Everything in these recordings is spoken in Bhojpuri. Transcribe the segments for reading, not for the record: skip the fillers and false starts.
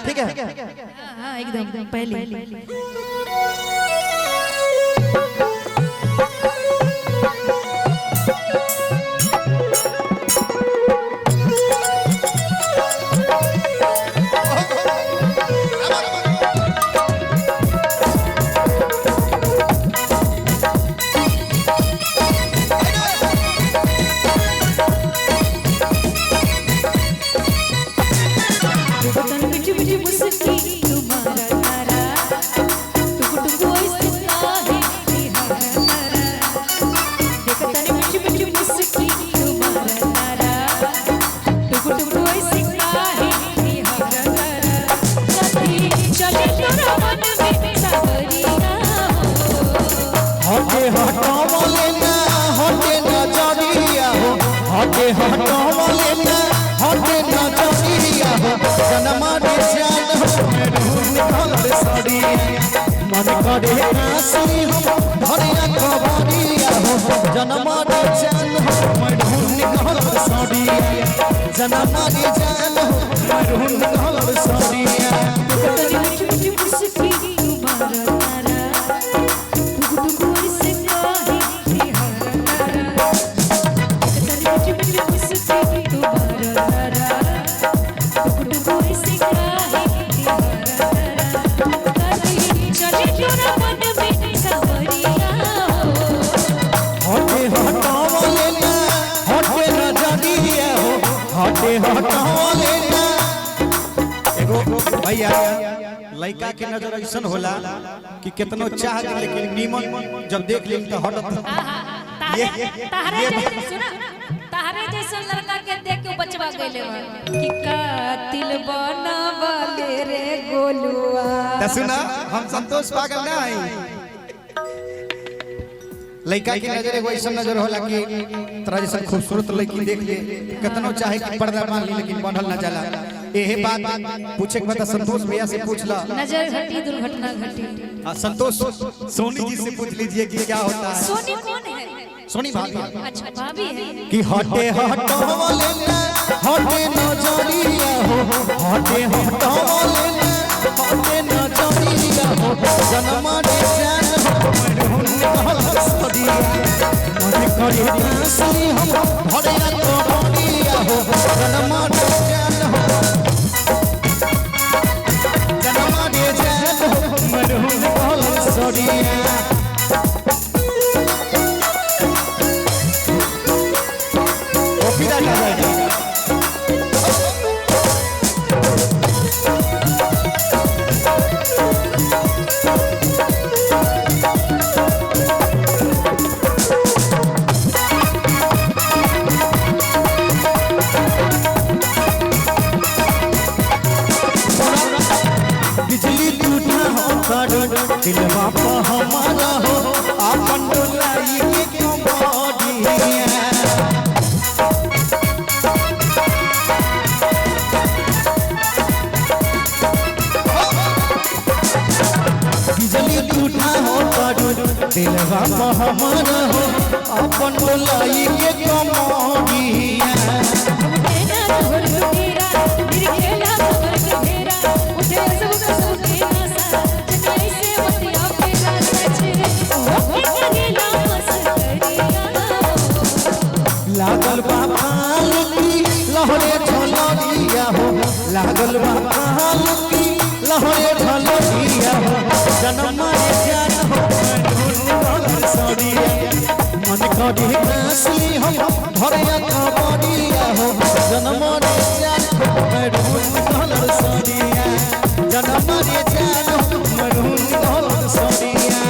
ठीक है? हाँ एकदम पहले मन करे काशी हम भरिया खबरिया हो जनमा रे जान हो मैं ढूंढ निकल सड़िया जनमा रे जान हो मैं ढूंढ निकल सड़िया भैया लड़का के नजर ऐसा होला कि कितनो चाह के लेकिन नीमन जब देख ले तो हटत तारे जैसा लड़का के देख के बचवा गइले कि कातिल बनावले रे गोलुआ त सुना हम संतोष पागल ना है लड़का की नजर एगो ऐसा नजर होला कि तोरा जैसा खूबसूरत लड़की देख ले कितनो चाहे कि पर्दा मान ली लेकिन बढ़ल ना जाला एहे बात पूछे के बता संतोष भैया से पूछला नजर घटी दुर्घटना घटी संतोष सोनी जी से पूछ लीजिए कि क्या होता है सोनी कौन है सोनी भाभी अच्छा भाभी है कि हटे हटवाले ना हटे नजरिया हो हटे हटवाले ना हटे नजरिया हो जन्म रे जान हो ढूंढ निकल सड़िया मन करे काशी हम भरिया खबरिया हो जन्म रे जान हो जन्म रे जान हो मैं ढूंढ निकल सड़िया दिलवा पर हमारा हो अपन डोलाई के कमरिया बिजली टूटा हो करू दिलवा पर हमारा हो अपन डोलाई के कमरिया लागल बाबा लहरे ढलरिया हो लागल बाबा लहरे ढलरिया हो जन्म रे जान हो सड़िया मन करे काशी हम भरिया खबरिया हो जन्म रे जान हो सड़िया जन्म रे जान हो सड़िया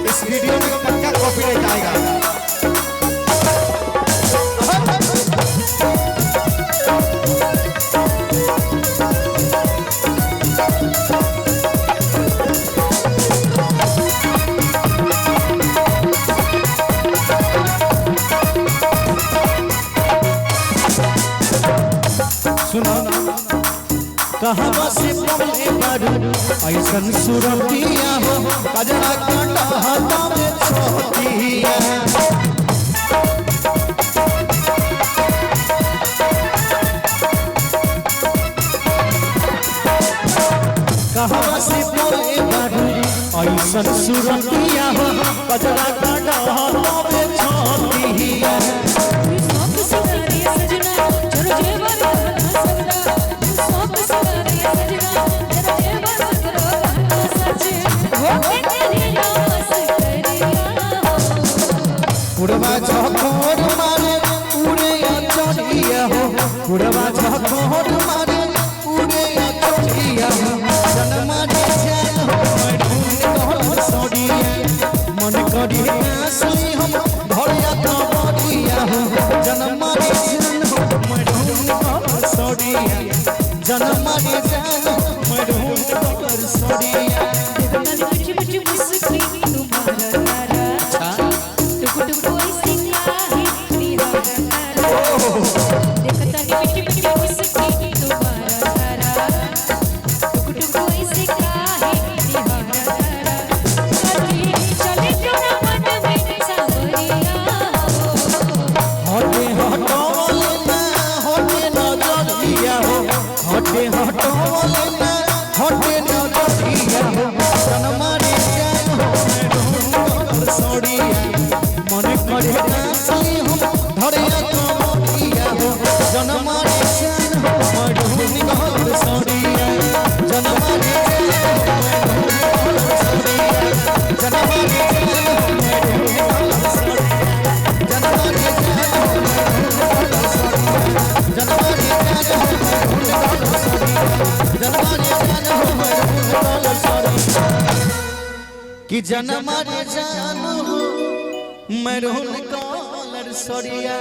इस वीडियो में पक्का कॉपीराइट आएगा सुनो कहां से पवले बारू ऐसन सुरतिया हो कजरा कांटा हाथा में छोटिया कहवा से बोले बारू ऐसन सुरतिया हो बजरा का डहलावे छतिया सब सिंगारे सजना जरो जेवर सजना सब सिंगारे सजना जरो जेवर करो सच हो तेरी नास करिया उड़वा झकोर मारे उड़े चढ़िया हो उड़वा झकोर मारे उड़े चढ़िया हो जनमा रे जान हो मैं ढूंढ कहल सड़िया मन करी असली हम धड़िया तो बड़िया हो जनमा रे जान हो मैं ढूंढ कहल सड़िया जनमा रे जान हो मैं ढूंढ कहल सड़िया मिठी मिठी मुस्की तुम्हारा तारा टुक टुक कोई सिंगा है निहारा तारा देखता है मिठी मिठी मुस्की तुम्हारा तारा टुक टुक कोई सिंगा है निहारा तारा चली चले क्यों ना मन में सावरिया हटे हटोले ना हटे नजरिया हो हटे हटोले ना हटे नजरिया हो जनमा रे जान हो मैं ढूंढ सड़िया मन करे असली हम धड़िया कमरिया हो जनमा रे जान हो मैं ढूंढ सड़िया जनमा रे जान हो मैं ढूंढ सड़िया जनमा रे जान हो मैं ढूंढ सड़िया जनमा रे जान हो मैं ढूंढ सड़िया जनमा रे जान हो मैं ढूंढ सड़िया जनमा रे जान हो मैं ढूंढ सड़िया कि जनमा रे जान हो मैं ढूंढ सड़िया।